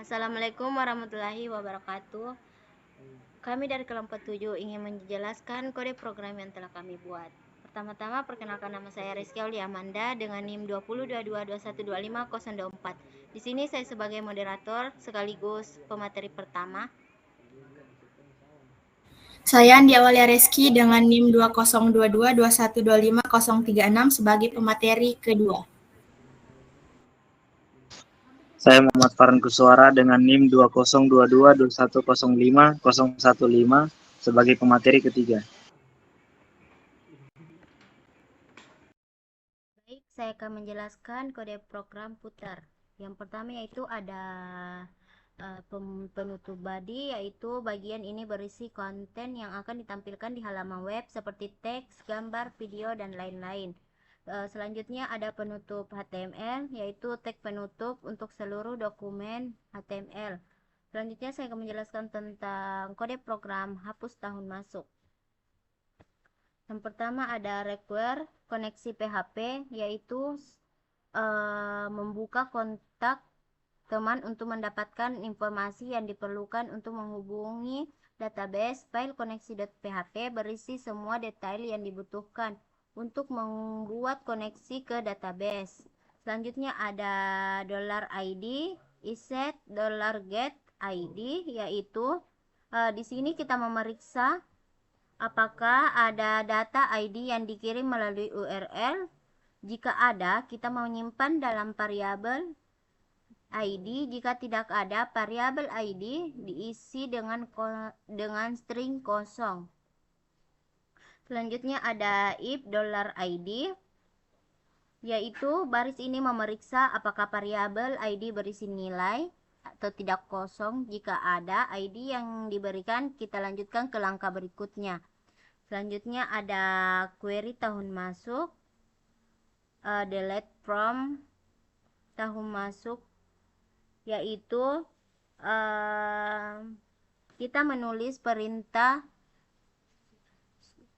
Assalamualaikum warahmatullahi wabarakatuh. Kami dari kelompok 7 ingin menjelaskan kode program yang telah kami buat. Pertama-tama perkenalkan, nama saya Rizky Aulia Amanda dengan NIM 2022212504. Di sini saya sebagai moderator sekaligus pemateri pertama. Saya Andi Aulia Reski dengan NIM 2022212536 sebagai pemateri kedua. Saya Muhammad Farhan Kuswara dengan NIM 202221051015 sebagai pemateri ketiga. Baik, saya akan menjelaskan kode program putar. Yang pertama yaitu ada penutup body, yaitu bagian ini berisi konten yang akan ditampilkan di halaman web seperti teks, gambar, video, dan lain-lain. Selanjutnya ada penutup HTML, yaitu tag penutup untuk seluruh dokumen HTML. Selanjutnya saya akan menjelaskan tentang kode program hapus tahun masuk. Yang pertama ada require koneksi PHP, yaitu membuka kontak teman untuk mendapatkan informasi yang diperlukan untuk menghubungi database. File koneksi.php berisi semua detail yang dibutuhkan untuk membuat koneksi ke database. Selanjutnya ada $ID iset $get ID, yaitu di sini kita memeriksa apakah ada data ID yang dikirim melalui URL. Jika ada, kita menyimpan dalam variabel ID. Jika tidak ada, variabel ID diisi dengan string kosong. Selanjutnya ada if $ID, yaitu baris ini memeriksa apakah variabel ID berisi nilai atau tidak kosong. Jika ada ID yang diberikan, kita lanjutkan ke langkah berikutnya. Selanjutnya ada query tahun masuk, delete from tahun masuk, yaitu kita menulis perintah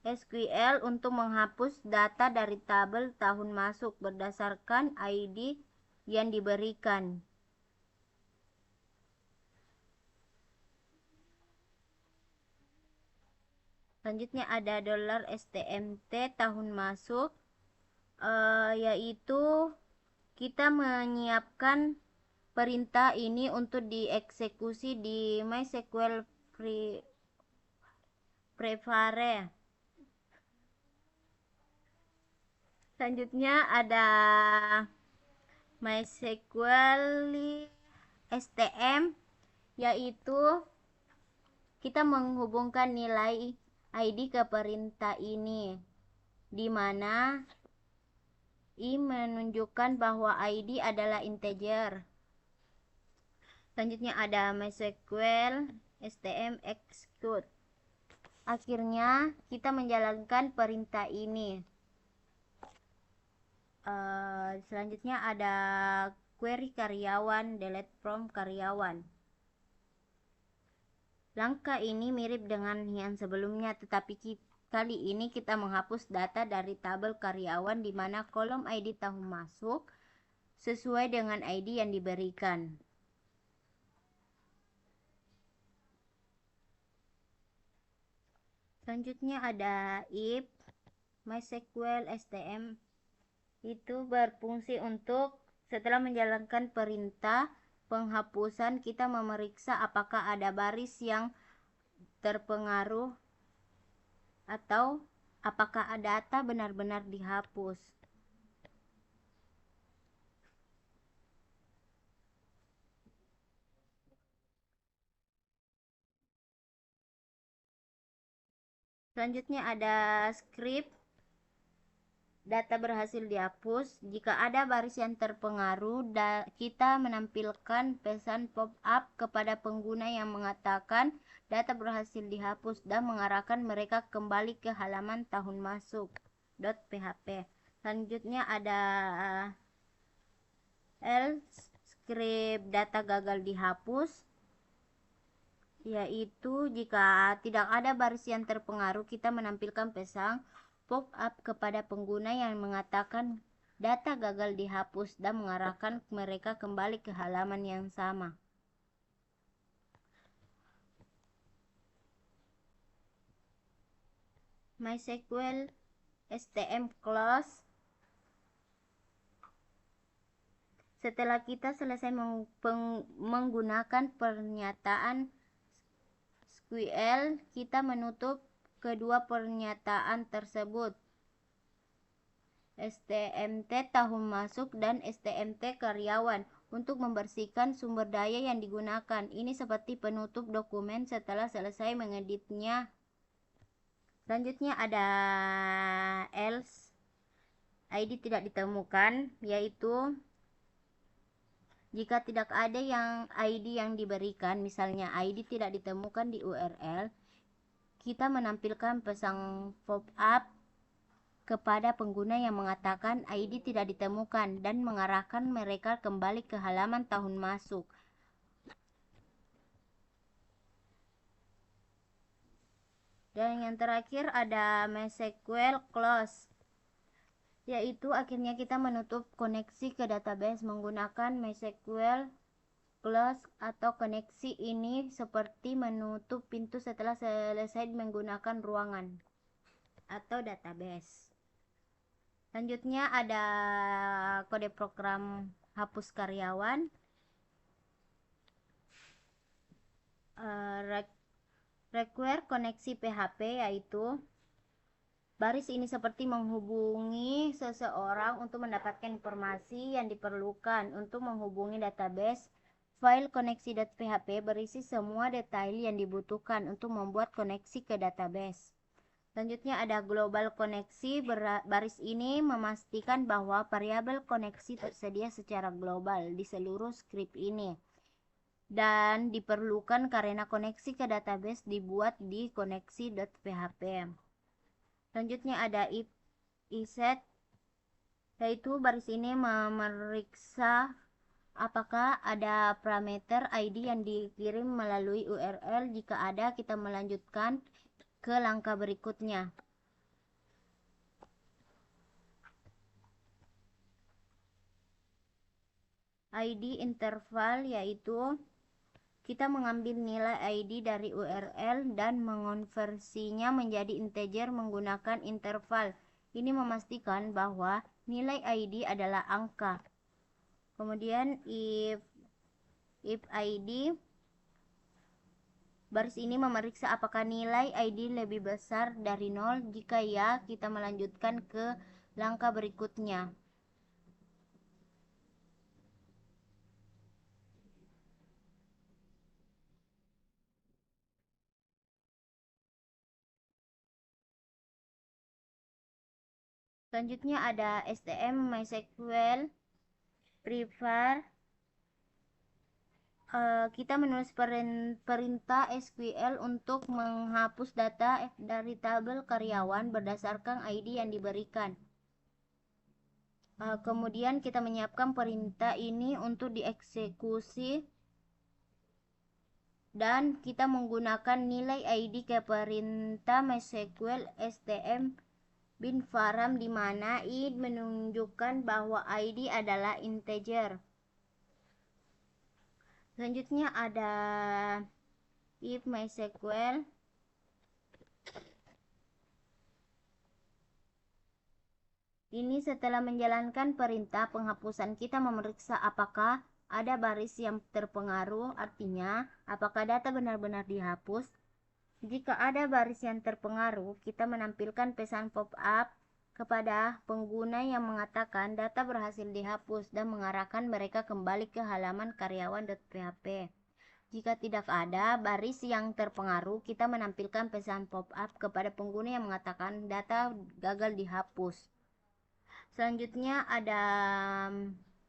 SQL untuk menghapus data dari tabel tahun masuk berdasarkan ID yang diberikan. Selanjutnya ada $stmt tahun masuk, yaitu kita menyiapkan perintah ini untuk dieksekusi di MySQL Prepare. Selanjutnya ada MySQL STM, yaitu kita menghubungkan nilai ID ke perintah ini, di mana I menunjukkan bahwa ID adalah integer. Selanjutnya ada MySQL STM execute. Akhirnya kita menjalankan perintah ini. Selanjutnya ada query karyawan, delete from karyawan. Langkah ini mirip dengan yang sebelumnya, tetapi kali ini kita menghapus data dari tabel karyawan di mana kolom ID tahun masuk sesuai dengan ID yang diberikan. Selanjutnya ada if MySQL STM, itu berfungsi untuk setelah menjalankan perintah penghapusan, kita memeriksa apakah ada baris yang terpengaruh atau apakah data benar-benar dihapus. Selanjutnya ada script data berhasil dihapus. Jika ada baris yang terpengaruh, kita menampilkan pesan pop-up kepada pengguna yang mengatakan data berhasil dihapus dan mengarahkan mereka kembali ke halaman tahun masuk .php. Selanjutnya ada else script data gagal dihapus, yaitu jika tidak ada baris yang terpengaruh, kita menampilkan pesan pop-up kepada pengguna yang mengatakan data gagal dihapus dan mengarahkan mereka kembali ke halaman yang sama. MySQL STM close. Setelah kita selesai menggunakan pernyataan SQL, kita menutup kedua pernyataan tersebut, STMT tahun masuk dan STMT karyawan, untuk membersihkan sumber daya yang digunakan. Ini seperti penutup dokumen setelah selesai mengeditnya. Selanjutnya ada else, ID tidak ditemukan, yaitu jika tidak ada ID yang diberikan, misalnya ID tidak ditemukan di URL, kita menampilkan pesan pop-up kepada pengguna yang mengatakan ID tidak ditemukan dan mengarahkan mereka kembali ke halaman tahun masuk. Dan yang terakhir ada MySQL close, yaitu akhirnya kita menutup koneksi ke database menggunakan MySQL close, atau koneksi ini seperti menutup pintu setelah selesai menggunakan ruangan atau database. Selanjutnya ada kode program hapus karyawan. Require koneksi PHP, yaitu baris ini seperti menghubungi seseorang untuk mendapatkan informasi yang diperlukan untuk menghubungi database. File koneksi.php berisi semua detail yang dibutuhkan untuk membuat koneksi ke database. Selanjutnya ada global koneksi. Baris ini memastikan bahwa variabel koneksi tersedia secara global di seluruh script ini dan diperlukan karena koneksi ke database dibuat di koneksi.php. Selanjutnya ada if iset, yaitu baris ini memeriksa apakah ada parameter ID yang dikirim melalui URL. Jika ada, kita melanjutkan ke langkah berikutnya. ID interval, yaitu kita mengambil nilai ID dari URL dan mengonversinya menjadi integer menggunakan interval. Ini memastikan bahwa nilai ID adalah angka. Kemudian if ID, baris ini memeriksa apakah nilai ID lebih besar dari 0. Jika ya, kita melanjutkan ke langkah berikutnya. Selanjutnya ada STM MySQL prepare. Kita menulis perintah SQL untuk menghapus data dari tabel karyawan berdasarkan ID yang diberikan. Kemudian kita menyiapkan perintah ini untuk dieksekusi dan kita menggunakan nilai ID ke perintah MySQL STM bin faram, di mana i menunjukkan bahwa ID adalah integer. Selanjutnya ada if MySQL ini setelah menjalankan perintah penghapusan, kita memeriksa apakah ada baris yang terpengaruh, artinya apakah data benar-benar dihapus. Jika ada baris yang terpengaruh, kita menampilkan pesan pop-up kepada pengguna yang mengatakan data berhasil dihapus dan mengarahkan mereka kembali ke halaman karyawan.php. Jika tidak ada baris yang terpengaruh, kita menampilkan pesan pop-up kepada pengguna yang mengatakan data gagal dihapus. Selanjutnya ada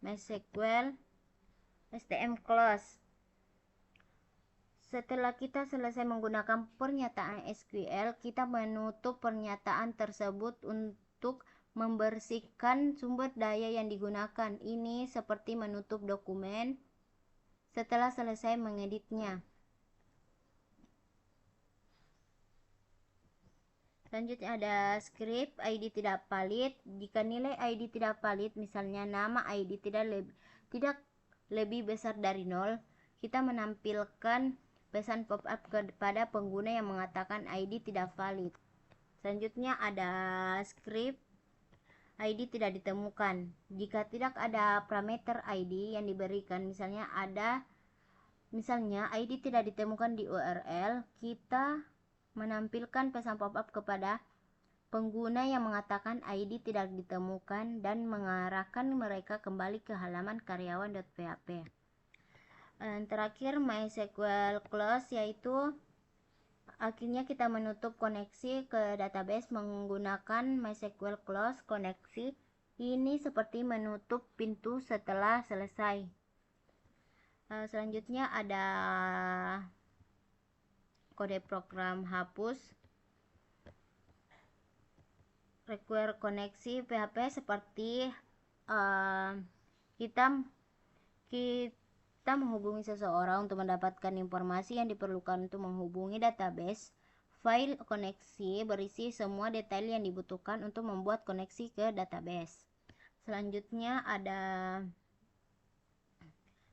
MySQL STM close. Setelah kita selesai menggunakan pernyataan SQL, kita menutup pernyataan tersebut untuk membersihkan sumber daya yang digunakan. Ini seperti menutup dokumen setelah selesai mengeditnya. Selanjutnya ada script ID tidak valid. Jika nilai ID tidak valid, misalnya nama ID tidak lebih besar dari 0, kita menampilkan pesan pop-up kepada pengguna yang mengatakan ID tidak valid. Selanjutnya ada script ID tidak ditemukan. Jika tidak ada parameter ID yang diberikan, misalnya ID tidak ditemukan di URL, kita menampilkan pesan pop-up kepada pengguna yang mengatakan ID tidak ditemukan dan mengarahkan mereka kembali ke halaman karyawan.php. Terakhir MySQL close, yaitu akhirnya kita menutup koneksi ke database menggunakan MySQL close koneksi. Ini seperti menutup pintu setelah selesai. Selanjutnya ada kode program hapus. Require koneksi PHP seperti kita menghubungi seseorang untuk mendapatkan informasi yang diperlukan untuk menghubungi database. File koneksi berisi semua detail yang dibutuhkan untuk membuat koneksi ke database. Selanjutnya ada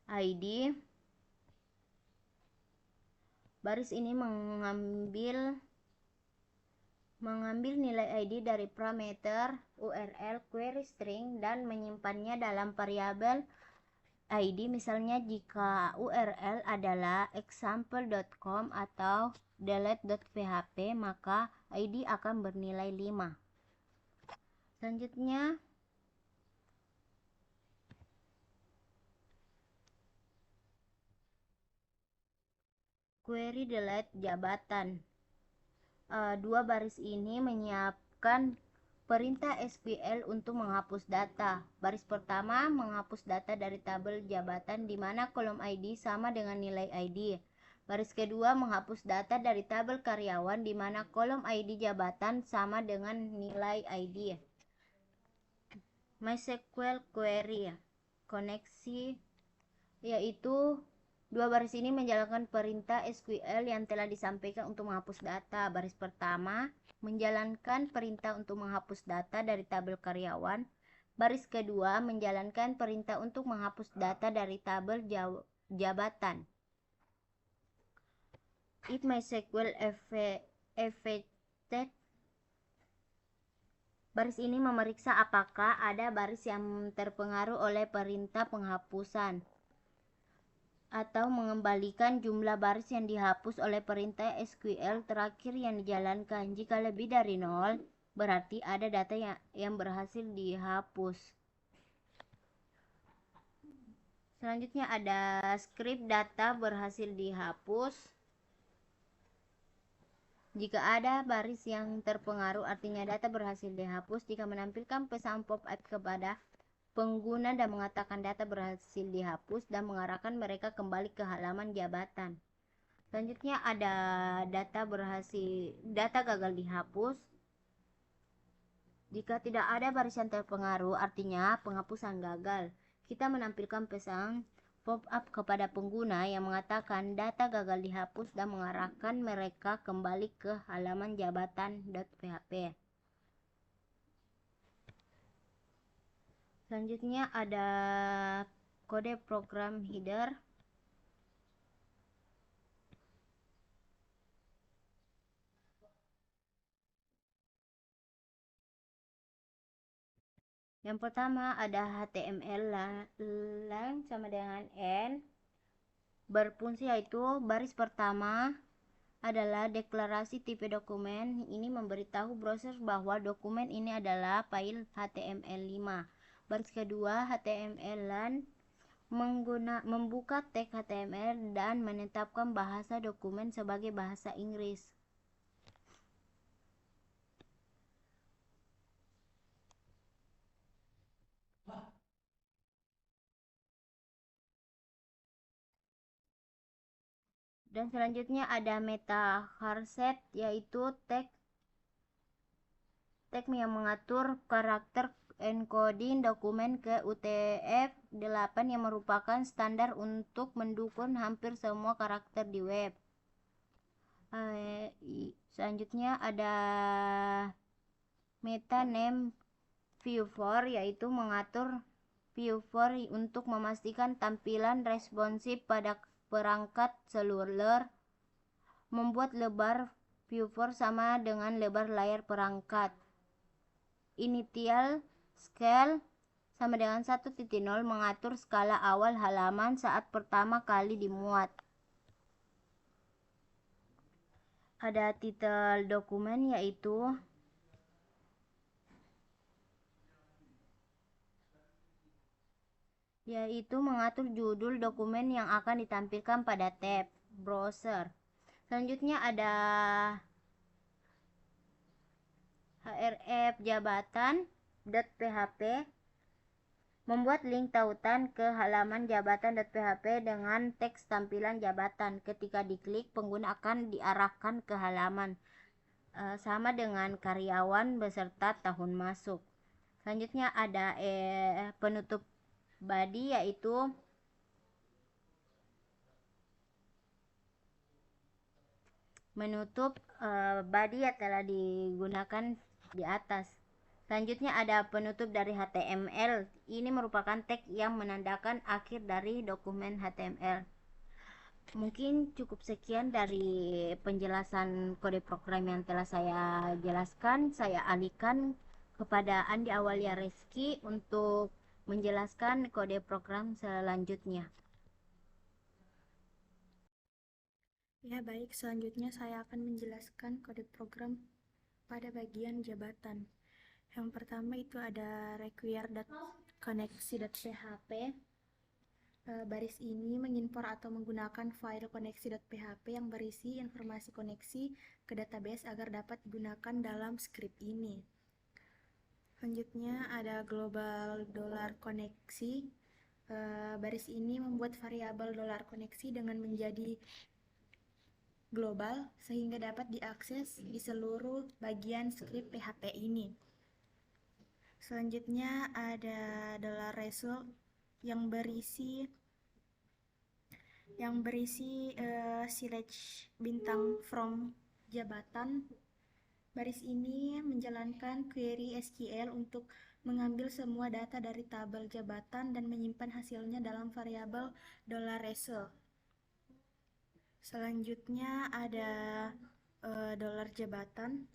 ID. Baris ini mengambil nilai ID dari parameter URL query string dan menyimpannya dalam variabel ID. Misalnya jika URL adalah example.com atau delete.php, maka ID akan bernilai 5. Selanjutnya query delete jabatan. Dua baris ini menyiapkan perintah SQL untuk menghapus data. Baris pertama menghapus data dari tabel jabatan di mana kolom ID sama dengan nilai ID. Baris kedua menghapus data dari tabel karyawan di mana kolom ID jabatan sama dengan nilai ID. MySQL query koneksi, yaitu dua baris ini menjalankan perintah SQL yang telah disampaikan untuk menghapus data. Baris pertama menjalankan perintah untuk menghapus data dari tabel karyawan. Baris kedua menjalankan perintah untuk menghapus data dari tabel jabatan. If MySQL affected, baris ini memeriksa apakah ada baris yang terpengaruh oleh perintah penghapusan atau mengembalikan jumlah baris yang dihapus oleh perintah SQL terakhir yang dijalankan. Jika lebih dari 0, berarti ada data yang berhasil dihapus. Selanjutnya ada script data berhasil dihapus. Jika ada baris yang terpengaruh, artinya data berhasil dihapus. Jika menampilkan pesan pop-up kepada pengguna dan mengatakan data berhasil dihapus dan mengarahkan mereka kembali ke halaman jabatan. Selanjutnya ada data gagal dihapus. Jika tidak ada baris yang terpengaruh, artinya penghapusan gagal. Kita menampilkan pesan pop-up kepada pengguna yang mengatakan data gagal dihapus dan mengarahkan mereka kembali ke halaman jabatan.php. Selanjutnya ada kode program header. Yang pertama ada HTML lang sama dengan n. Berfungsi yaitu baris pertama adalah deklarasi tipe dokumen. Ini memberitahu browser bahwa dokumen ini adalah file HTML5. Baris kedua HTML-lan membuka tag HTML dan menetapkan bahasa dokumen sebagai bahasa Inggris. Dan selanjutnya ada meta charset, yaitu tag yang mengatur karakter encoding dokumen ke UTF-8 yang merupakan standar untuk mendukung hampir semua karakter di web. Selanjutnya ada meta name viewer, yaitu mengatur viewer untuk memastikan tampilan responsif pada perangkat seluler, membuat lebar viewport sama dengan lebar layar perangkat. Initial scale sama dengan 1.0 mengatur skala awal halaman saat pertama kali dimuat. Ada titel dokumen yaitu mengatur judul dokumen yang akan ditampilkan pada tab browser. Selanjutnya ada href jabatan.php, membuat link tautan ke halaman jabatan.php dengan teks tampilan jabatan. Ketika diklik, pengguna akan diarahkan ke halaman sama dengan karyawan beserta tahun masuk. Selanjutnya ada penutup body yaitu menutup body yang telah digunakan di atas. Selanjutnya ada penutup dari HTML. Ini merupakan tag yang menandakan akhir dari dokumen HTML. Mungkin cukup sekian dari penjelasan kode program yang telah saya jelaskan. Saya alihkan kepada Andi Awalia Reski untuk menjelaskan kode program selanjutnya. Ya, baik. Selanjutnya saya akan menjelaskan kode program pada bagian jabatan. Yang pertama itu ada require.connection.php. Baris ini mengimpor atau menggunakan file koneksi.php yang berisi informasi koneksi ke database agar dapat digunakan dalam script ini. Selanjutnya ada global $koneksi. Baris ini membuat variabel $koneksi dengan menjadi global sehingga dapat diakses di seluruh bagian script PHP ini. Selanjutnya ada $result yang berisi select bintang from jabatan. Baris ini menjalankan query SQL untuk mengambil semua data dari tabel jabatan dan menyimpan hasilnya dalam variabel $result. Selanjutnya ada $jabatan.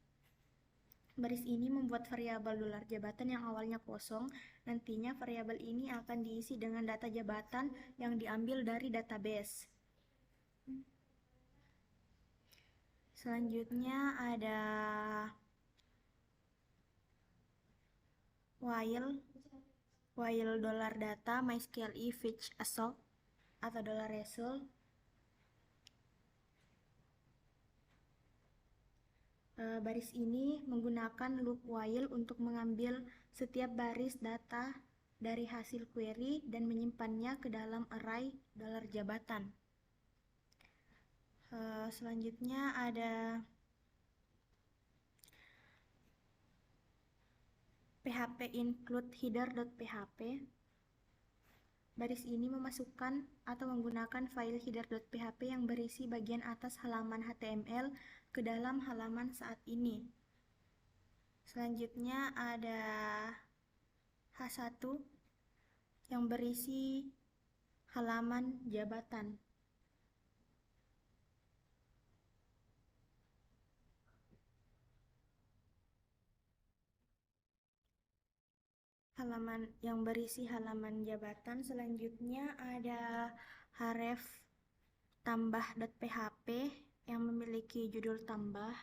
Baris ini membuat variabel $jabatan yang awalnya kosong. Nantinya variabel ini akan diisi dengan data jabatan yang diambil dari database. Selanjutnya ada while $data MySQL fetch assoc atau $result. Baris ini menggunakan loop while untuk mengambil setiap baris data dari hasil query dan menyimpannya ke dalam array $jabatan. Selanjutnya ada php include header.php. Baris ini memasukkan atau menggunakan file header.php yang berisi bagian atas halaman HTML ke dalam halaman saat ini. Selanjutnya ada H1 yang berisi halaman jabatan. Yang berisi halaman jabatan. Selanjutnya ada href tambah.php yang memiliki judul tambah.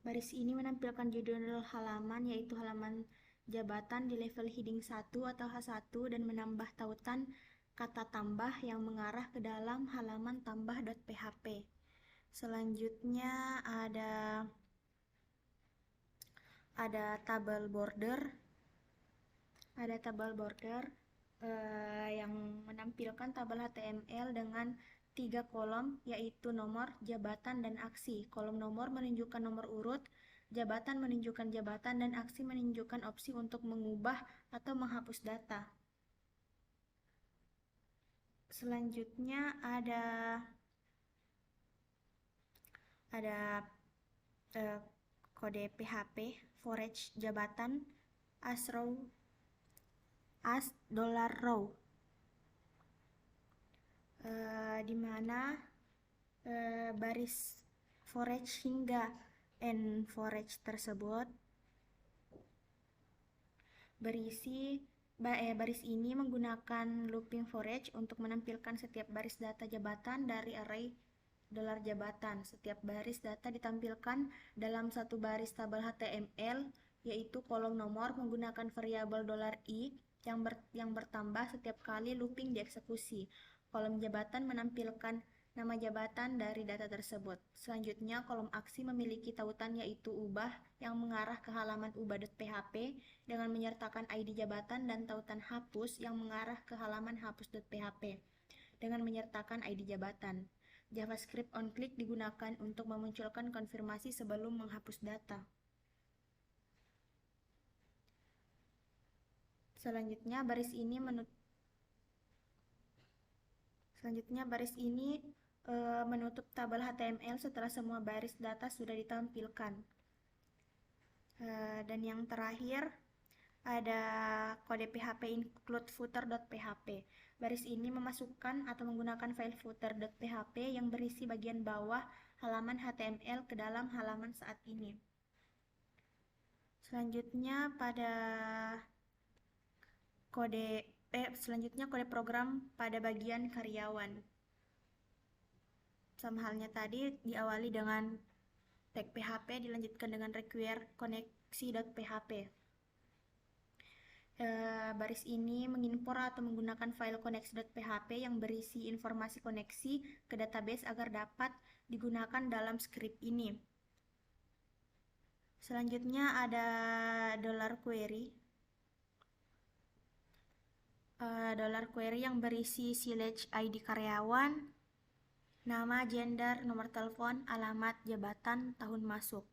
Baris ini menampilkan judul halaman yaitu halaman jabatan di level heading 1 atau H1 dan menambah tautan kata tambah yang mengarah ke dalam halaman tambah.php. Selanjutnya ada tabel border. Yang menampilkan tabel HTML dengan 3 kolom yaitu nomor, jabatan, dan aksi. Kolom nomor menunjukkan nomor urut, jabatan menunjukkan jabatan, dan aksi menunjukkan opsi untuk mengubah atau menghapus data. Selanjutnya ada kode PHP for each jabatan as $row, di mana baris forage hingga end forage tersebut baris ini menggunakan looping forage untuk menampilkan setiap baris data jabatan dari array $jabatan. Setiap baris data ditampilkan dalam satu baris tabel HTML, yaitu kolom nomor menggunakan variabel $i yang bertambah setiap kali looping dieksekusi. Kolom jabatan menampilkan nama jabatan dari data tersebut. Selanjutnya, kolom aksi memiliki tautan yaitu ubah yang mengarah ke halaman ubah.php dengan menyertakan ID jabatan dan tautan hapus yang mengarah ke halaman hapus.php dengan menyertakan ID jabatan. JavaScript onClick digunakan untuk memunculkan konfirmasi sebelum menghapus data. Selanjutnya, baris ini menutup tabel HTML setelah semua baris data sudah ditampilkan. Dan yang terakhir ada kode PHP include footer.php. Baris ini memasukkan atau menggunakan file footer.php yang berisi bagian bawah halaman HTML ke dalam halaman saat ini. Selanjutnya kode program pada bagian karyawan. Sama halnya tadi, diawali dengan tag PHP, dilanjutkan dengan require koneksi.php. Baris ini mengimpor atau menggunakan file koneksi.php yang berisi informasi koneksi ke database agar dapat digunakan dalam script ini. Selanjutnya ada $query. $query yang berisi silage ID karyawan, nama, gender, nomor telepon, alamat, jabatan, tahun masuk.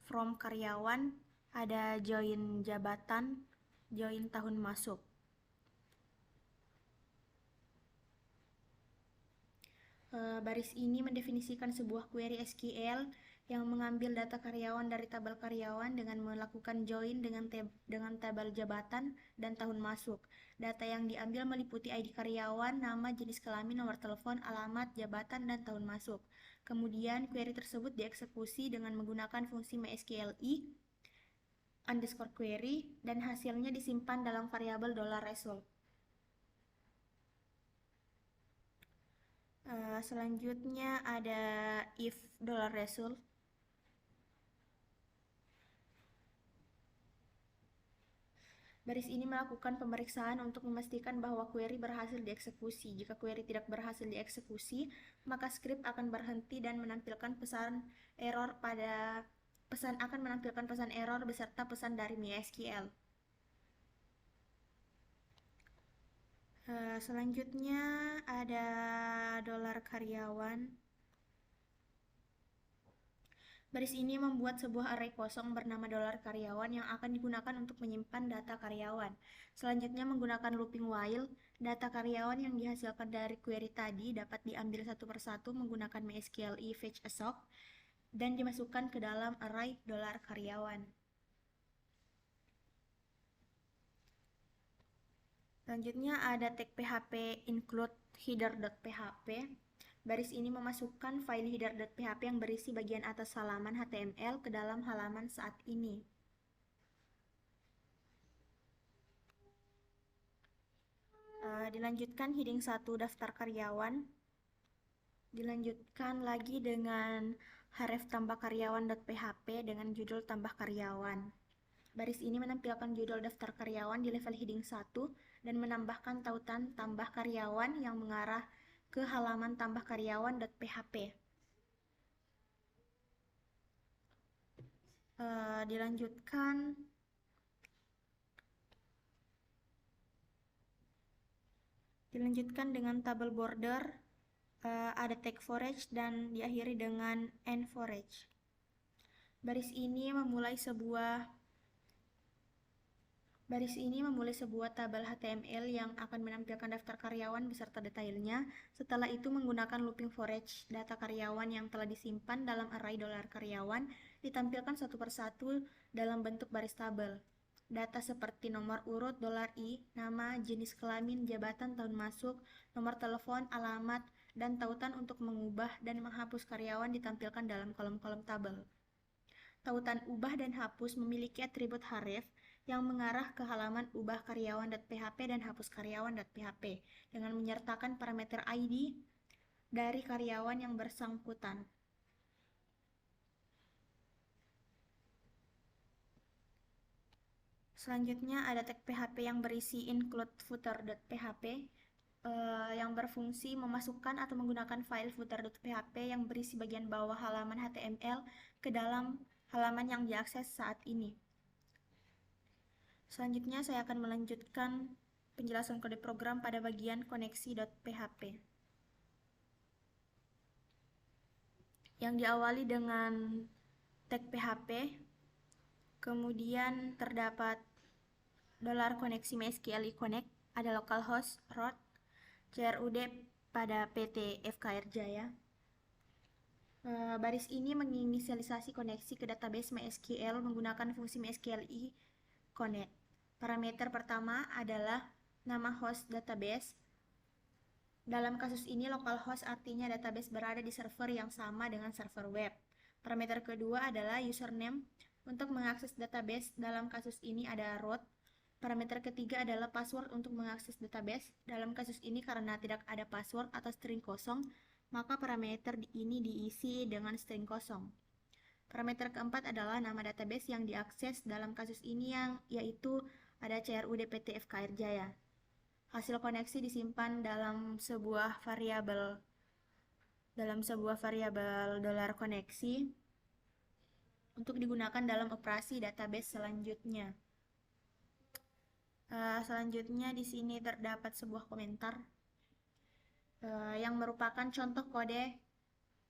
From karyawan ada join jabatan, join tahun masuk. Baris ini mendefinisikan sebuah query SQL yang mengambil data karyawan dari tabel karyawan dengan melakukan join dengan tabel jabatan dan tahun masuk. Data yang diambil meliputi ID karyawan, nama, jenis kelamin, nomor telepon, alamat, jabatan, dan tahun masuk. Kemudian query tersebut dieksekusi dengan menggunakan fungsi mysqli _query dan hasilnya disimpan dalam variabel $result. Selanjutnya ada if $result. Baris ini melakukan pemeriksaan untuk memastikan bahwa query berhasil dieksekusi. Jika query tidak berhasil dieksekusi, maka script akan berhenti dan menampilkan pesan error beserta pesan dari MySQL. Selanjutnya ada $karyawan. Baris ini membuat sebuah array kosong bernama $karyawan yang akan digunakan untuk menyimpan data karyawan. Selanjutnya menggunakan looping while, data karyawan yang dihasilkan dari query tadi dapat diambil satu persatu menggunakan mysqli fetch assoc dan dimasukkan ke dalam array $karyawan. Selanjutnya ada tag PHP include header.php. Baris ini memasukkan file header.php yang berisi bagian atas halaman HTML ke dalam halaman saat ini. Dilanjutkan heading 1 daftar karyawan. Dilanjutkan lagi dengan href tambah karyawan.php dengan judul tambah karyawan. Baris ini menampilkan judul daftar karyawan di level heading 1 dan menambahkan tautan tambah karyawan yang mengarah ke halaman tambah karyawan.php. Dilanjutkan dengan tabel border, ada tag forage dan diakhiri dengan end forage. Baris ini memulai sebuah tabel HTML yang akan menampilkan daftar karyawan beserta detailnya. Setelah itu menggunakan looping forage, data karyawan yang telah disimpan dalam array $karyawan ditampilkan satu persatu dalam bentuk baris tabel. Data seperti nomor urut, $i, nama, jenis kelamin, jabatan, tahun masuk, nomor telepon, alamat, dan tautan untuk mengubah dan menghapus karyawan ditampilkan dalam kolom-kolom tabel. Tautan ubah dan hapus memiliki atribut href yang mengarah ke halaman ubah karyawan.php dan hapus karyawan.php dengan menyertakan parameter ID dari karyawan yang bersangkutan. Selanjutnya ada tag PHP yang berisi include footer.php yang berfungsi memasukkan atau menggunakan file footer.php yang berisi bagian bawah halaman HTML ke dalam halaman yang diakses saat ini. Selanjutnya saya akan melanjutkan penjelasan kode program pada bagian koneksi.php yang diawali dengan tag PHP, kemudian terdapat $koneksi MySQLi connect, ada localhost, root, CRUD pada PT FKR Jaya. Baris ini menginisialisasi koneksi ke database MySQL menggunakan fungsi MySQLi connect. Parameter pertama adalah nama host database. Dalam kasus ini localhost artinya database berada di server yang sama dengan server web. Parameter kedua adalah username. Untuk mengakses database, dalam kasus ini ada root. Parameter ketiga adalah password untuk mengakses database. Dalam kasus ini karena tidak ada password atau string kosong, maka parameter ini diisi dengan string kosong. Parameter keempat adalah nama database yang diakses. Dalam kasus ini yaitu ada CRUD PT FKR Jaya. Hasil koneksi disimpan dalam sebuah variabel $koneksi untuk digunakan dalam operasi database selanjutnya. Selanjutnya di sini terdapat sebuah komentar yang merupakan contoh kode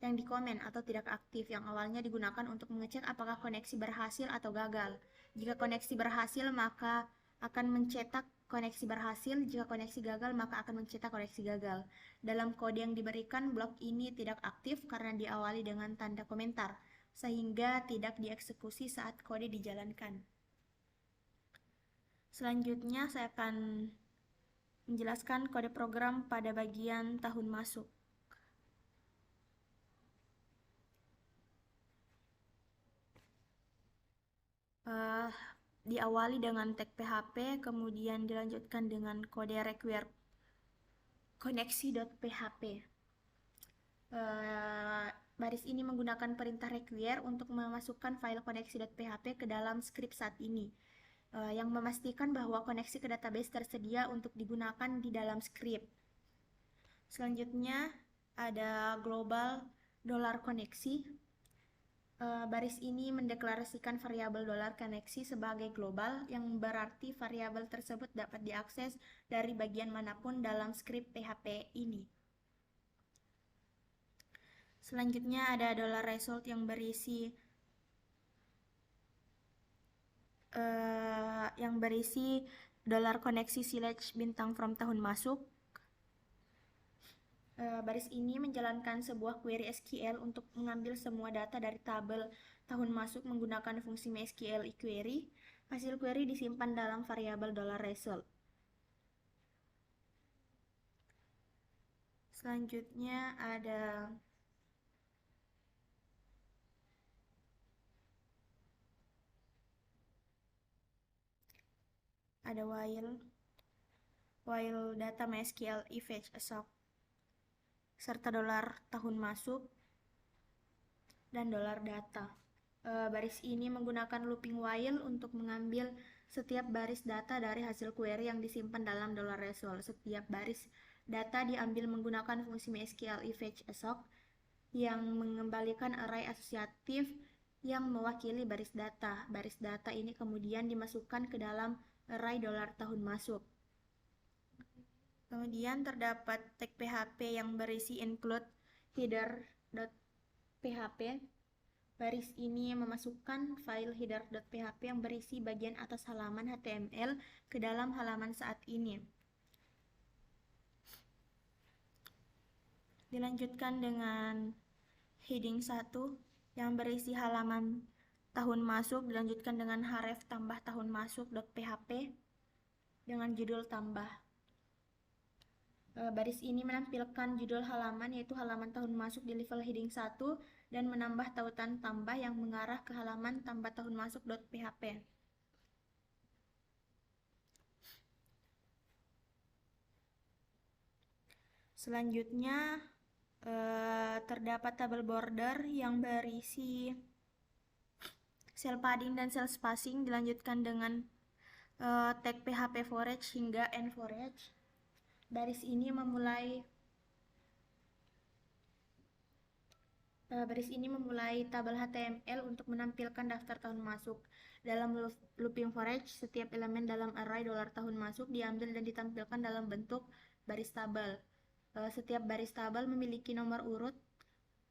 yang dikomen atau tidak aktif yang awalnya digunakan untuk mengecek apakah koneksi berhasil atau gagal. Jika koneksi berhasil maka akan mencetak koneksi berhasil, jika koneksi gagal maka akan mencetak koneksi gagal. Dalam kode yang diberikan, blok ini tidak aktif karena diawali dengan tanda komentar, sehingga tidak dieksekusi saat kode dijalankan. Selanjutnya saya akan menjelaskan kode program pada bagian tahun masuk. Diawali dengan tag PHP, kemudian dilanjutkan dengan kode require koneksi.php. Baris ini menggunakan perintah require untuk memasukkan file koneksi.php ke dalam script saat ini, yang memastikan bahwa koneksi ke database tersedia untuk digunakan di dalam script. Selanjutnya ada global $koneksi. Baris ini mendeklarasikan variabel $koneksi sebagai global, yang berarti variabel tersebut dapat diakses dari bagian manapun dalam script PHP ini. Selanjutnya ada $result yang berisi $koneksi / bintang from tahun masuk. Baris ini menjalankan sebuah query SQL untuk mengambil semua data dari tabel tahun masuk menggunakan fungsi MySQLi query. Hasil query disimpan dalam variabel $result. Selanjutnya ada while data MySQLi fetch assoc serta $tahun masuk dan $data. Baris ini menggunakan looping while untuk mengambil setiap baris data dari hasil query yang disimpan dalam $result. Setiap baris data diambil menggunakan fungsi MySQLi fetch assoc yang mengembalikan array asosiatif yang mewakili baris data. Baris data ini kemudian dimasukkan ke dalam array $tahun masuk. Kemudian terdapat tag PHP yang berisi include header.php. Baris ini memasukkan file header.php yang berisi bagian atas halaman HTML ke dalam halaman saat ini. Dilanjutkan dengan heading 1 yang berisi halaman tahun masuk, dilanjutkan dengan href tambah tahun masuk.php dengan judul tambah. Baris ini menampilkan judul halaman, yaitu halaman tahun masuk di level heading 1, dan menambah tautan tambah yang mengarah ke halaman tambah tahun masuk.php. Selanjutnya terdapat tabel border yang berisi sel padding dan sel spacing, dilanjutkan dengan tag PHP forage hingga end forage. Baris ini memulai tabel HTML untuk menampilkan daftar tahun masuk. Dalam looping forage, setiap elemen dalam array $tahun masuk diambil dan ditampilkan dalam bentuk baris tabel. Setiap baris tabel memiliki nomor urut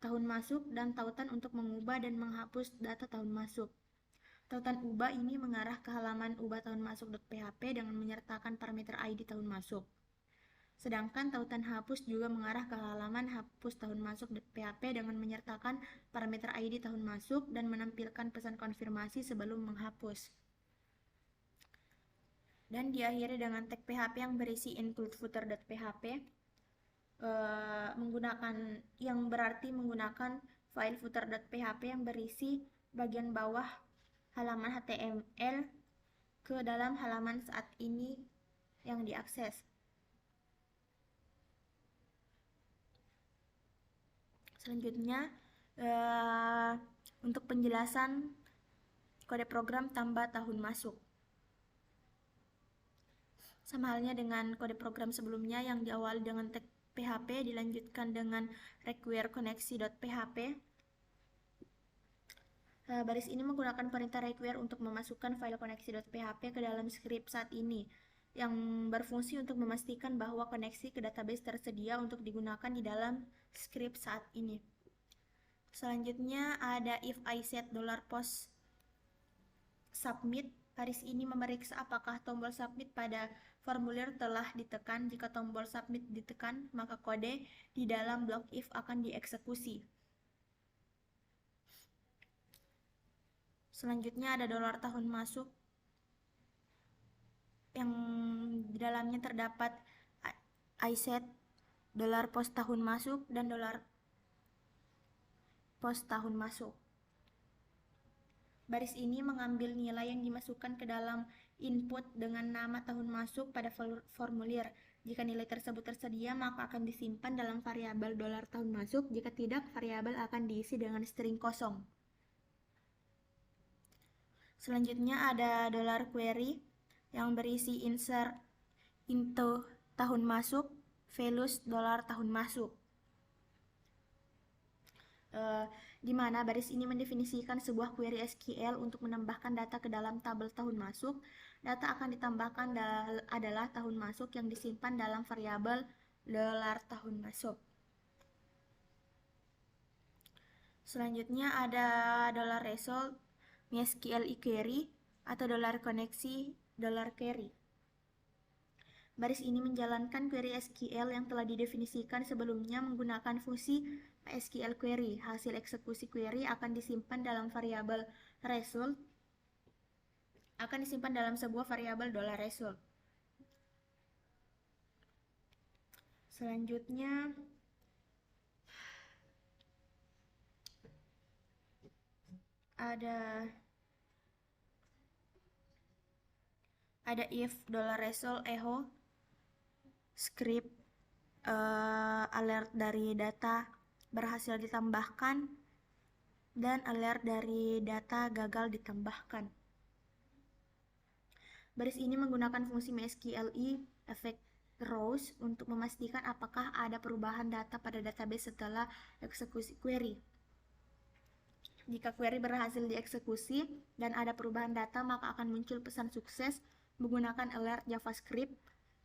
tahun masuk dan tautan untuk mengubah dan menghapus data tahun masuk. Tautan ubah ini mengarah ke halaman ubah tahun masuk.php dengan menyertakan parameter ID tahun masuk. Sedangkan tautan hapus juga mengarah ke halaman hapus tahun masuk.php dengan menyertakan parameter ID tahun masuk dan menampilkan pesan konfirmasi sebelum menghapus. Dan diakhiri dengan tag PHP yang berisi include footer.php, yang berarti menggunakan file footer.php yang berisi bagian bawah halaman HTML ke dalam halaman saat ini yang diakses. Selanjutnya, untuk penjelasan kode program tambah tahun masuk. Sama halnya dengan kode program sebelumnya yang diawali dengan tag PHP dilanjutkan dengan require connection.php. Baris ini menggunakan perintah require untuk memasukkan file connection.php ke dalam script saat ini, yang berfungsi untuk memastikan bahwa koneksi ke database tersedia untuk digunakan di dalam script saat ini. Selanjutnya ada if I set $post submit. Baris ini memeriksa apakah tombol submit pada formulir telah ditekan. Jika tombol submit ditekan, maka kode di dalam blok if akan dieksekusi. Selanjutnya ada $tahun masuk yang di dalamnya terdapat I set $post tahun masuk dan $post tahun masuk. Baris ini mengambil nilai yang dimasukkan ke dalam input dengan nama tahun masuk pada formulir. Jika nilai tersebut tersedia, maka akan disimpan dalam variabel $tahun masuk. Jika tidak, variabel akan diisi dengan string kosong. Selanjutnya ada $query yang berisi insert into tahun masuk values $tahun masuk. Di mana baris ini mendefinisikan sebuah query SQL untuk menambahkan data ke dalam tabel tahun masuk. Data akan ditambahkan adalah tahun masuk yang disimpan dalam variabel $tahun masuk. Selanjutnya ada $result MySQL query atau $koneksi $query. Baris ini menjalankan query SQL yang telah didefinisikan sebelumnya menggunakan fungsi MySQL query. Hasil eksekusi query akan disimpan dalam variabel result, akan disimpan dalam sebuah variabel $result. Selanjutnya ada if $result echo script alert dari data berhasil ditambahkan dan alert dari data gagal ditambahkan. Baris ini menggunakan fungsi MySQLi effect rows untuk memastikan apakah ada perubahan data pada database setelah eksekusi query. Jika query berhasil dieksekusi dan ada perubahan data, maka akan muncul pesan sukses menggunakan alert JavaScript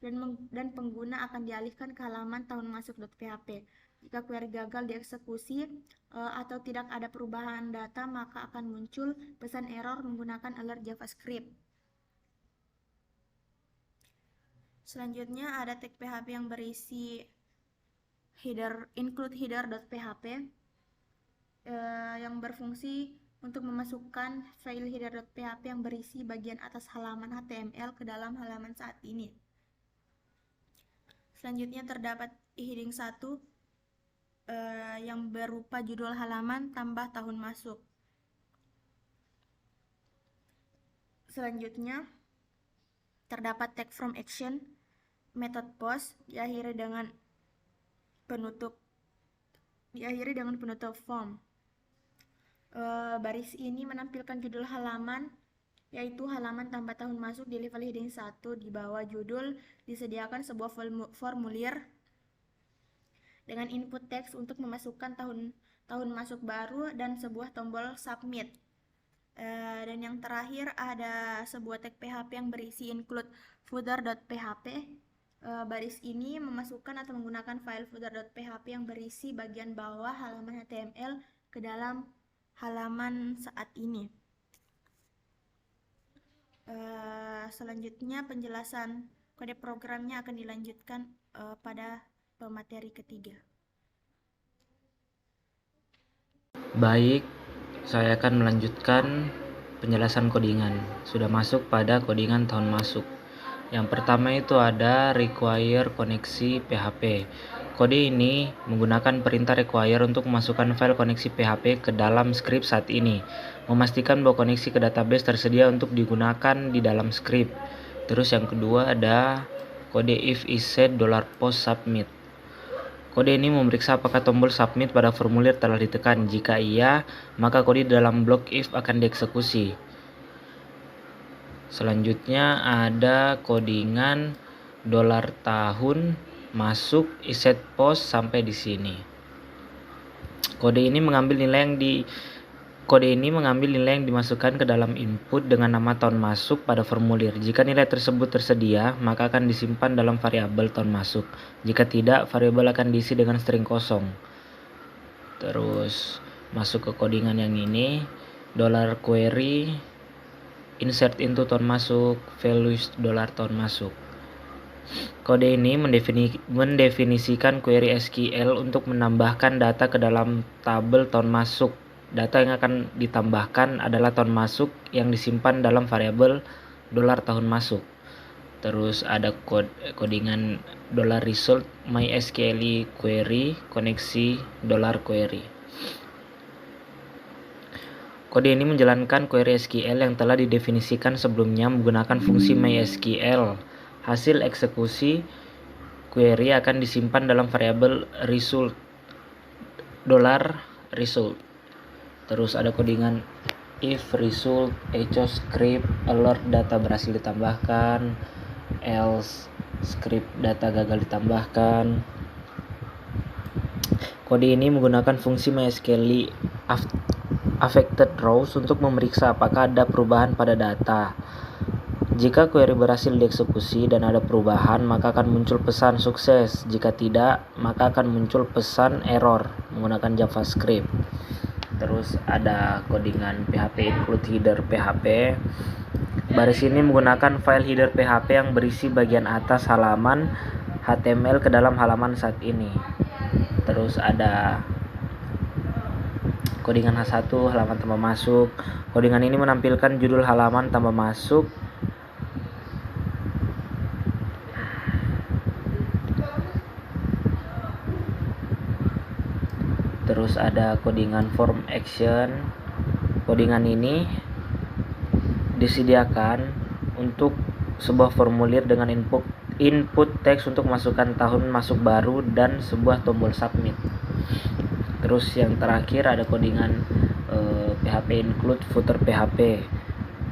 dan pengguna akan dialihkan ke halaman tahun masuk.php. Jika query gagal dieksekusi atau tidak ada perubahan data, maka akan muncul pesan error menggunakan alert JavaScript. Selanjutnya ada tag PHP yang berisi include header.php yang berfungsi untuk memasukkan file header.php yang berisi bagian atas halaman HTML ke dalam halaman saat ini. Selanjutnya terdapat heading 1 yang berupa judul halaman tambah tahun masuk. Selanjutnya terdapat take from action, method post diakhiri dengan penutup form. Baris ini menampilkan judul halaman, yaitu halaman tambah tahun masuk di level heading 1. Di bawah judul disediakan sebuah formulir dengan input teks untuk memasukkan tahun masuk baru dan sebuah tombol submit. Dan yang terakhir ada sebuah tag PHP yang berisi include footer.php. Baris ini memasukkan atau menggunakan file footer.php yang berisi bagian bawah halaman HTML ke dalam halaman saat ini. Selanjutnya penjelasan kode programnya akan dilanjutkan pada pemateri ketiga. Baik, saya akan melanjutkan penjelasan codingan. Sudah masuk pada codingan tahun masuk. Yang pertama itu ada require koneksi PHP. Kode ini menggunakan perintah require untuk memasukkan file koneksi PHP ke dalam script saat ini, memastikan bahwa koneksi ke database tersedia untuk digunakan di dalam script. Terus yang kedua ada kode if is set $post submit. Kode ini memeriksa apakah tombol submit pada formulir telah ditekan. Jika iya, maka kode dalam blok if akan dieksekusi. Selanjutnya ada codingan $tahun masuk iset post sampai di sini. Kode ini mengambil nilai yang dimasukkan ke dalam input dengan nama tahun masuk pada formulir. Jika nilai tersebut tersedia, maka akan disimpan dalam variabel tahun masuk. Jika tidak, variabel akan diisi dengan string kosong. Terus masuk ke codingan yang ini, $query insert into tahun masuk values $tahun masuk. Kode ini mendefinisikan query SQL untuk menambahkan data ke dalam tabel tahun masuk. Data yang akan ditambahkan adalah tahun masuk yang disimpan dalam variabel $tahun masuk. Terus ada codingan $result MySQL query koneksi $query. Kode ini menjalankan query SQL yang telah didefinisikan sebelumnya menggunakan fungsi MySQL. Hasil eksekusi query akan disimpan dalam variabel result $result. Terus ada codingan if result echo script alert data berhasil ditambahkan, else script data gagal ditambahkan. Kode ini menggunakan fungsi MySQL affected rows untuk memeriksa apakah ada perubahan pada data. Jika query berhasil dieksekusi dan ada perubahan, maka akan muncul pesan sukses. Jika tidak, maka akan muncul pesan error menggunakan JavaScript. Terus ada codingan PHP include header PHP. Baris ini menggunakan file header PHP yang berisi bagian atas halaman HTML ke dalam halaman saat ini. Terus ada codingan H1 halaman tambah masuk. Codingan ini menampilkan judul halaman tambah masuk. Terus ada codingan form action. Codingan ini disediakan untuk sebuah formulir dengan input teks untuk masukkan tahun masuk baru dan sebuah tombol submit. Terus yang terakhir ada codingan PHP include footer PHP.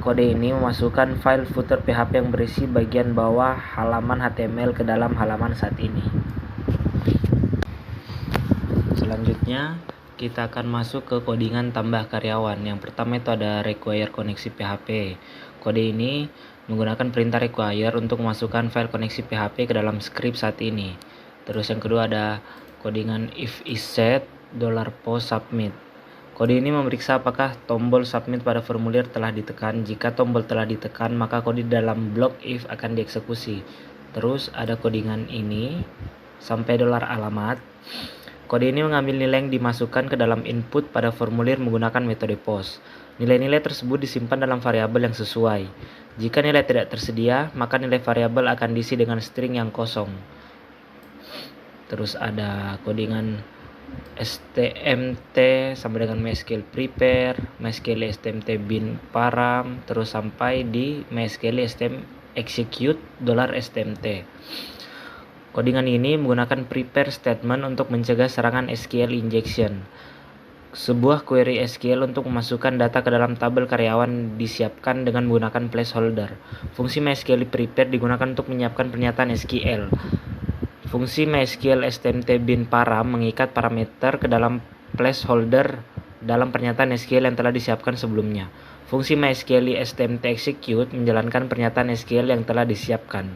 Kode ini memasukkan file footer PHP yang berisi bagian bawah halaman HTML ke dalam halaman saat ini. Selanjutnya kita akan masuk ke codingan tambah karyawan. Yang pertama itu ada require koneksi PHP. Kode ini menggunakan perintah require untuk memasukkan file koneksi PHP ke dalam script saat ini. Terus yang kedua ada codingan if is set $post submit. Kode ini memeriksa apakah tombol submit pada formulir telah ditekan. Jika tombol telah ditekan, maka kode dalam blok if akan dieksekusi. Terus ada codingan ini sampai $alamat. Kode ini mengambil nilai yang dimasukkan ke dalam input pada formulir menggunakan metode post. Nilai-nilai tersebut disimpan dalam variabel yang sesuai. Jika nilai tidak tersedia, maka nilai variabel akan diisi dengan string yang kosong. Terus ada codingan STMT sampai dengan MySQL prepare, MySQL STMT bin param, terus sampai di MySQL STM execute $STMT. Codingan ini menggunakan prepare statement untuk mencegah serangan SQL injection. Sebuah query SQL untuk memasukkan data ke dalam tabel karyawan disiapkan dengan menggunakan placeholder. Fungsi MySQL prepare digunakan untuk menyiapkan pernyataan SQL. Fungsi MySQL STMT bin param mengikat parameter ke dalam placeholder dalam pernyataan SQL yang telah disiapkan sebelumnya. Fungsi MySQL STMT execute menjalankan pernyataan SQL yang telah disiapkan.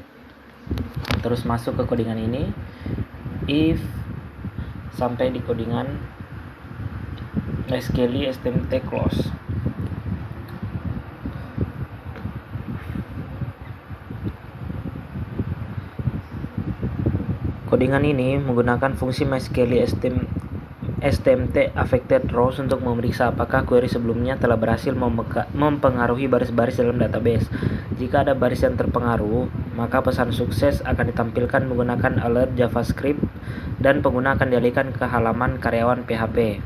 Terus masuk ke codingan ini, if sampai di codingan MySQL STMT close. Codingan ini menggunakan fungsi MySQL STMT affected rows untuk memeriksa apakah query sebelumnya telah berhasil mempengaruhi baris-baris dalam database. Jika ada baris yang terpengaruh, maka pesan sukses akan ditampilkan menggunakan alert JavaScript dan pengguna akan dialihkan ke halaman karyawan PHP.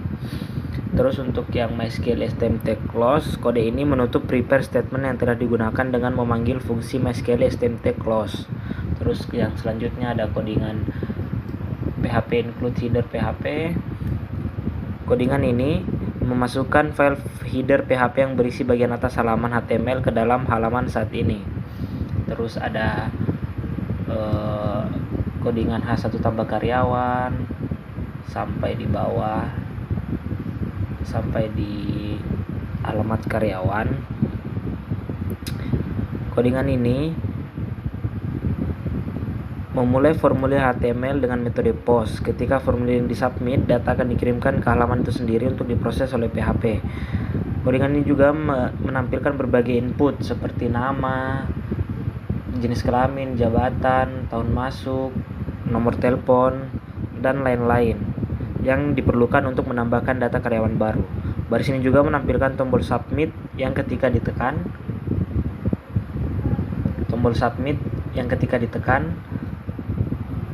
Terus untuk yang MySQL STMT close, kode ini menutup prepare statement yang telah digunakan dengan memanggil fungsi MySQL STMT close. Terus yang selanjutnya ada codingan PHP include header PHP. Codingan ini memasukkan file header PHP yang berisi bagian atas halaman HTML ke dalam halaman saat ini. Terus ada codingan H1 tambah karyawan sampai di bawah, sampai di alamat karyawan. Codingan ini memulai formulir HTML dengan metode post. Ketika formulir disubmit, data akan dikirimkan ke halaman itu sendiri untuk diproses oleh PHP. Codingan ini juga menampilkan berbagai input seperti nama, jenis kelamin, jabatan, tahun masuk, nomor telepon, dan lain-lain yang diperlukan untuk menambahkan data karyawan baru. Baris ini juga menampilkan tombol submit yang ketika ditekan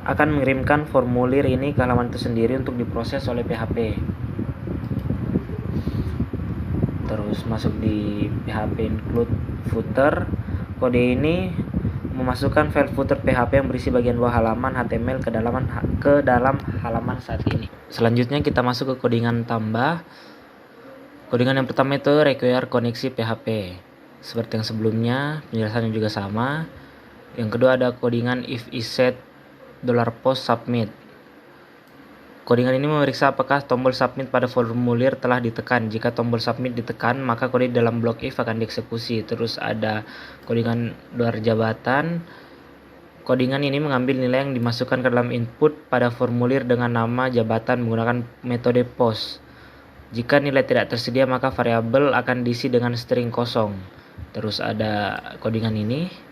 akan mengirimkan formulir ini ke halaman itu sendiri untuk diproses oleh PHP. Terus masuk di PHP include footer. Kode ini memasukkan file footer PHP yang berisi bagian bawah halaman HTML ke dalam halaman saat ini. Selanjutnya kita masuk ke codingan tambah. Codingan yang pertama itu require koneksi PHP. Seperti yang sebelumnya, penjelasannya juga sama. Yang kedua ada codingan if is set $post submit. Codingan ini memeriksa apakah tombol submit pada formulir telah ditekan. Jika tombol submit ditekan, maka kode dalam blok if akan dieksekusi. Terus ada codingan $jabatan. Codingan ini mengambil nilai yang dimasukkan ke dalam input pada formulir dengan nama jabatan menggunakan metode post. Jika nilai tidak tersedia, maka variabel akan diisi dengan string kosong. Terus ada codingan ini.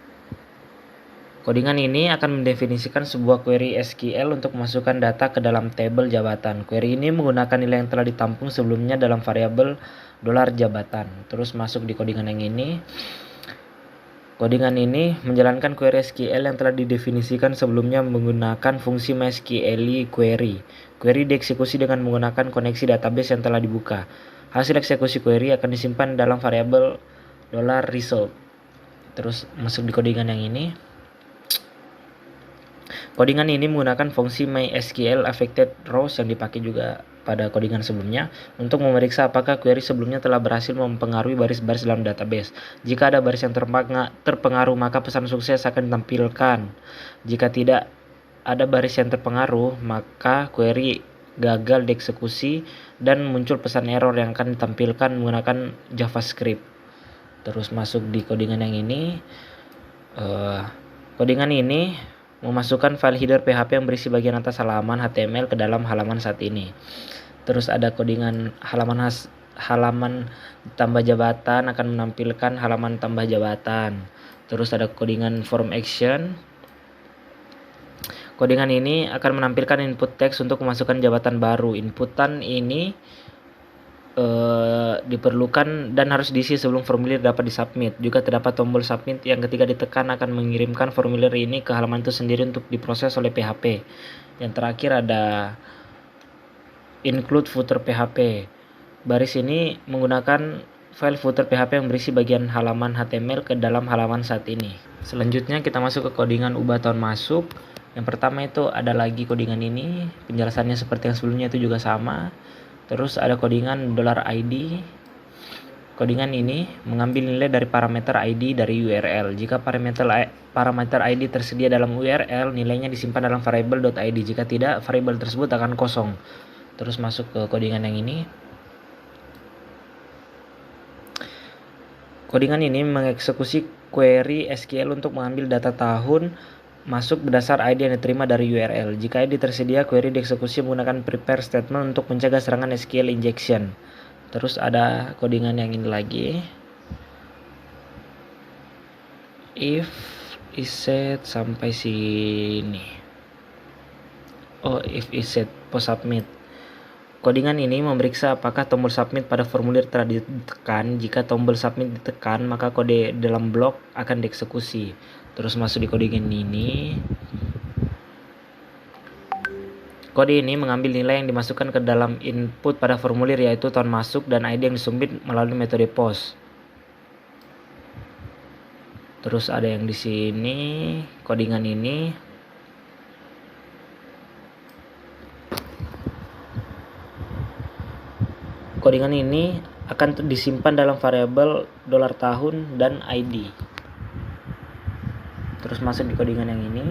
Codingan ini akan mendefinisikan sebuah query SQL untuk memasukkan data ke dalam tabel jabatan. Query ini menggunakan nilai yang telah ditampung sebelumnya dalam variabel $jabatan. Terus masuk di codingan yang ini. Codingan ini menjalankan query SQL yang telah didefinisikan sebelumnya menggunakan fungsi MySQL query. Query dieksekusi dengan menggunakan koneksi database yang telah dibuka. Hasil eksekusi query akan disimpan dalam variabel $result. Terus masuk di codingan yang ini. Codingan ini menggunakan fungsi MySQL affected rows yang dipakai juga pada codingan sebelumnya untuk memeriksa apakah query sebelumnya telah berhasil mempengaruhi baris-baris dalam database. Jika ada baris yang terpengaruh, maka pesan sukses akan ditampilkan. Jika tidak ada baris yang terpengaruh, maka query gagal dieksekusi dan muncul pesan error yang akan ditampilkan menggunakan JavaScript. Terus masuk di codingan yang ini. Codingan ini memasukkan file header PHP yang berisi bagian atas halaman HTML ke dalam halaman saat ini. Terus ada codingan halaman tambah jabatan akan menampilkan halaman tambah jabatan. Terus ada codingan form action. Codingan ini akan menampilkan input teks untuk memasukkan jabatan baru. Inputan ini diperlukan dan harus diisi sebelum formulir dapat disubmit. Juga terdapat tombol submit yang ketika ditekan akan mengirimkan formulir ini ke halaman itu sendiri untuk diproses oleh PHP. Yang terakhir ada include footer PHP. Baris ini menggunakan file footer PHP yang berisi bagian halaman HTML ke dalam halaman saat ini. Selanjutnya kita masuk ke codingan ubah tahun masuk. Yang pertama itu ada lagi codingan ini, penjelasannya seperti yang sebelumnya itu juga sama. Terus ada codingan $ID. Codingan ini mengambil nilai dari parameter ID dari URL. Jika parameter ID tersedia dalam URL, nilainya disimpan dalam variable .id. Jika tidak, variabel tersebut akan kosong. Terus masuk ke codingan yang ini. Codingan ini mengeksekusi query SQL untuk mengambil data tahun masuk berdasar ID yang diterima dari URL. Jika ID tersedia, query dieksekusi menggunakan prepare statement untuk mencegah serangan SQL injection. Terus ada codingan yang ini lagi. If isset sampai sini. If isset post submit. Codingan ini memeriksa apakah tombol submit pada formulir telah ditekan. Jika tombol submit ditekan, maka kode dalam blok akan dieksekusi. Terus masuk di codingan ini. Kode ini mengambil nilai yang dimasukkan ke dalam input pada formulir, yaitu tahun masuk dan ID yang disubmit melalui metode post. Terus ada yang di sini, codingan ini. Codingan ini akan disimpan dalam variabel $tahun dan ID. Terus masuk di codingan yang ini.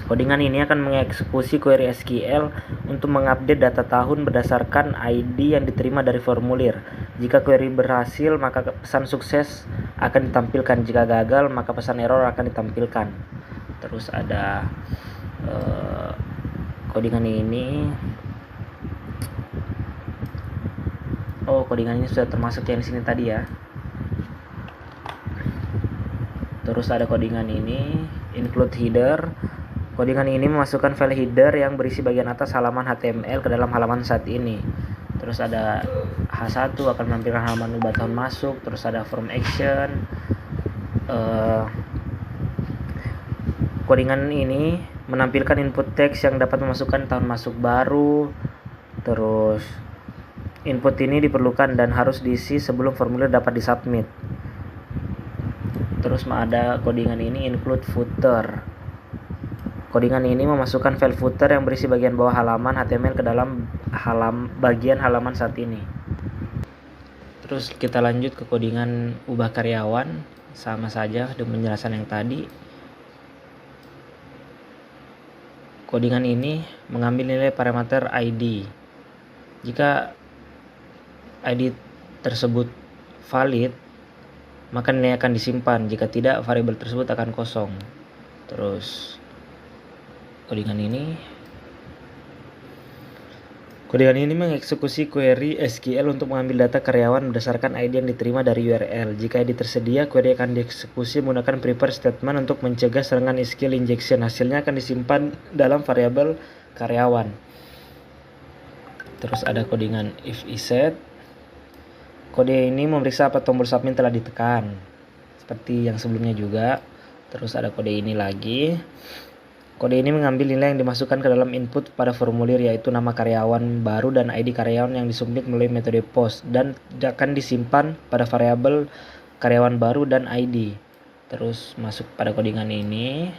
Codingan ini akan mengeksekusi query SQL untuk mengupdate data tahun berdasarkan ID yang diterima dari formulir. Jika query berhasil, maka pesan sukses akan ditampilkan. Jika gagal, maka pesan error akan ditampilkan. Terus ada codingan ini. Codingan ini sudah termasuk yang di sini tadi ya. Terus ada codingan ini, include header. Codingan ini memasukkan file header yang berisi bagian atas halaman HTML ke dalam halaman saat ini. Terus ada H1 akan menampilkan halaman ubah tahun masuk. Terus ada form action. Codingan ini menampilkan input teks yang dapat memasukkan tahun masuk baru. Terus input ini diperlukan dan harus diisi sebelum formulir dapat disubmit. Terus ada codingan ini include footer. Codingan ini memasukkan file footer yang berisi bagian bawah halaman HTML ke dalam bagian halaman saat ini. Terus kita lanjut ke codingan ubah karyawan, sama saja dengan penjelasan yang tadi. Codingan ini mengambil nilai parameter ID. Jika ID tersebut valid, maka nilai akan disimpan. Jika tidak, variabel tersebut akan kosong. Terus codingan ini mengeksekusi query SQL untuk mengambil data karyawan berdasarkan ID yang diterima dari URL. Jika ID tersedia, query akan dieksekusi menggunakan prepare statement untuk mencegah serangan SQL injection. Hasilnya akan disimpan dalam variabel karyawan. Terus ada codingan if isset. Kode ini memeriksa apa tombol submit telah ditekan, seperti yang sebelumnya juga. Terus ada kode ini lagi. Kode ini mengambil nilai yang dimasukkan ke dalam input pada formulir, yaitu nama karyawan baru dan ID karyawan yang disubmit melalui metode post, dan akan disimpan pada variabel karyawan baru dan ID. Terus masuk pada codingan ini.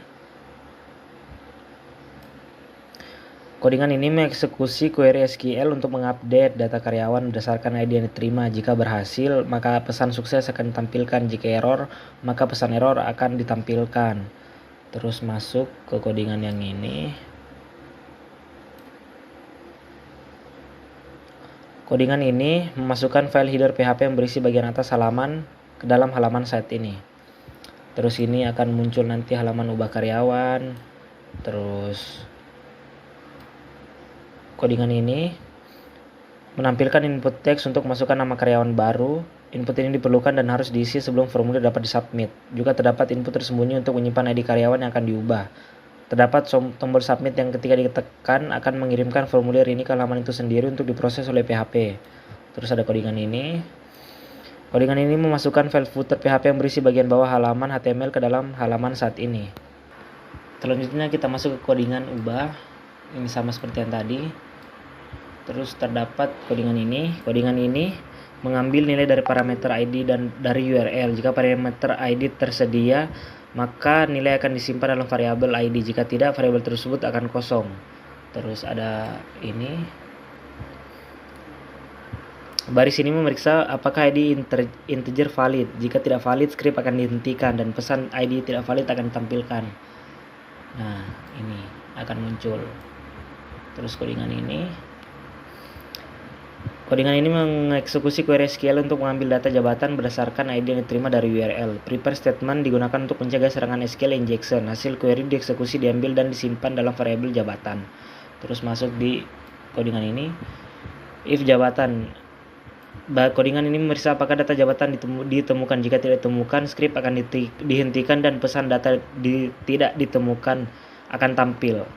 Codingan ini mengeksekusi query SQL untuk mengupdate data karyawan berdasarkan ID yang diterima. Jika berhasil, maka pesan sukses akan ditampilkan. Jika error, maka pesan error akan ditampilkan. Terus masuk ke codingan yang ini. Codingan ini memasukkan file header PHP yang berisi bagian atas halaman ke dalam halaman saat ini. Terus ini akan muncul nanti halaman ubah karyawan. Terus codingan ini menampilkan input teks untuk masukkan nama karyawan baru. Input ini diperlukan dan harus diisi sebelum formulir dapat disubmit. Juga terdapat input tersembunyi untuk menyimpan ID karyawan yang akan diubah. Terdapat tombol submit yang ketika ditekan akan mengirimkan formulir ini ke halaman itu sendiri untuk diproses oleh PHP. Terus ada codingan ini. Codingan ini memasukkan file footer PHP yang berisi bagian bawah halaman HTML ke dalam halaman saat ini. Selanjutnya kita masuk ke codingan ubah. Ini sama seperti yang tadi. Terus terdapat codingan ini. Codingan ini mengambil nilai dari parameter ID dan dari URL. Jika parameter ID tersedia, maka nilai akan disimpan dalam variabel ID. Jika tidak, variabel tersebut akan kosong. Terus ada ini. Baris ini memeriksa apakah ID integer valid. Jika tidak valid, script akan dihentikan dan pesan ID tidak valid akan ditampilkan. Nah, ini akan muncul. Terus codingan ini mengeksekusi query SQL untuk mengambil data jabatan berdasarkan ID yang diterima dari URL. Prepare statement digunakan untuk mencegah serangan SQL injection. Hasil query dieksekusi, diambil dan disimpan dalam variabel jabatan. Terus masuk di codingan ini. If jabatan. Codingan ini memeriksa apakah data jabatan ditemukan. Jika tidak ditemukan, script akan dihentikan dan pesan data tidak ditemukan akan tampil.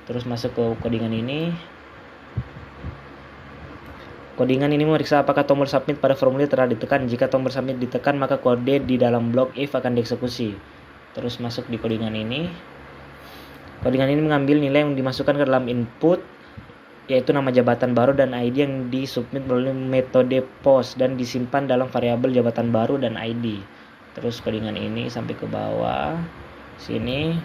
Terus masuk ke codingan ini. Codingan ini memeriksa apakah tombol submit pada formulir telah ditekan. Jika tombol submit ditekan, maka kode di dalam blok if akan dieksekusi. Terus masuk di codingan ini. Codingan ini mengambil nilai yang dimasukkan ke dalam input, yaitu nama jabatan baru dan ID yang disubmit melalui metode post dan disimpan dalam variabel jabatan baru dan ID. Terus codingan ini sampai ke bawah sini.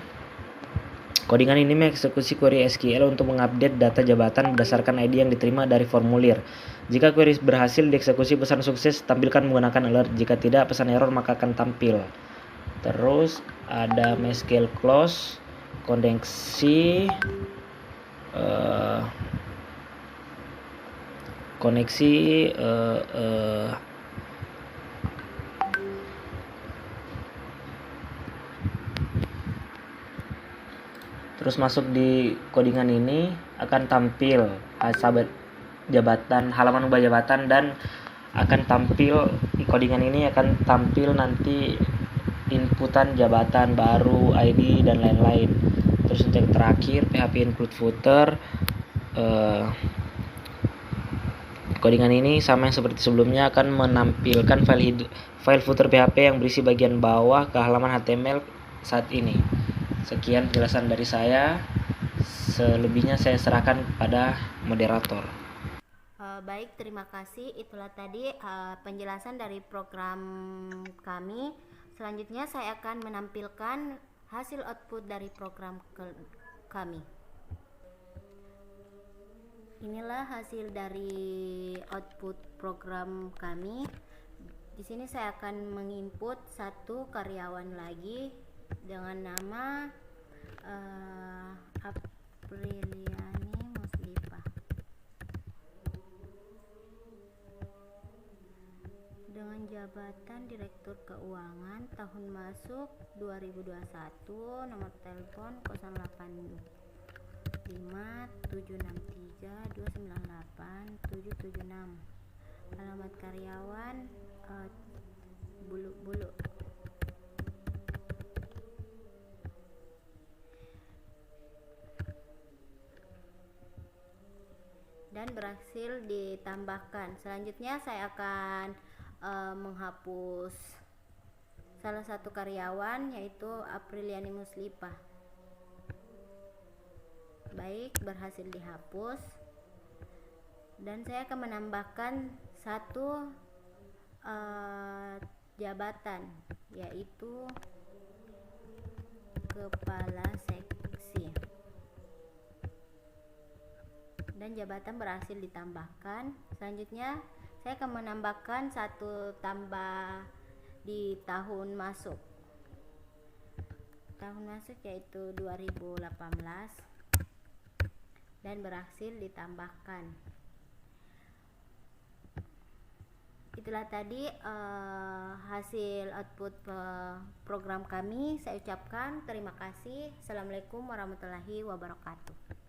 Codingan ini mengeksekusi query SQL untuk mengupdate data jabatan berdasarkan ID yang diterima dari formulir. Jika query berhasil dieksekusi, pesan sukses tampilkan menggunakan alert. Jika tidak, pesan error maka akan tampil. Terus ada MySQL close, koneksi terus masuk di codingan ini akan tampil halaman ubah jabatan, dan akan tampil di codingan ini akan tampil nanti inputan jabatan baru, ID dan lain-lain. Terus untuk yang terakhir PHP include footer. Codingan ini sama yang seperti sebelumnya akan menampilkan file footer PHP yang berisi bagian bawah ke halaman HTML saat ini. Sekian penjelasan dari saya. Selebihnya saya serahkan kepada moderator. Baik, terima kasih. Itulah tadi penjelasan dari program kami. Selanjutnya saya akan menampilkan hasil output dari program kami. Inilah hasil dari output program kami. Di sini saya akan menginput satu karyawan lagi dengan nama Apriliani Muslifah dengan jabatan Direktur Keuangan, tahun masuk 2021, nomor telepon 085-763-298-776, alamat karyawan Bulu-Bulu. Dan berhasil ditambahkan. Selanjutnya saya akan menghapus salah satu karyawan, yaitu Apriliani Muslifah. Baik, berhasil dihapus. Dan saya akan menambahkan satu jabatan, yaitu kepala seksi. Dan jabatan berhasil ditambahkan. Selanjutnya saya akan menambahkan satu tambah di tahun masuk. Tahun masuk yaitu 2018 dan berhasil ditambahkan. Itulah tadi hasil output program kami. Saya ucapkan terima kasih. Assalamualaikum warahmatullahi wabarakatuh.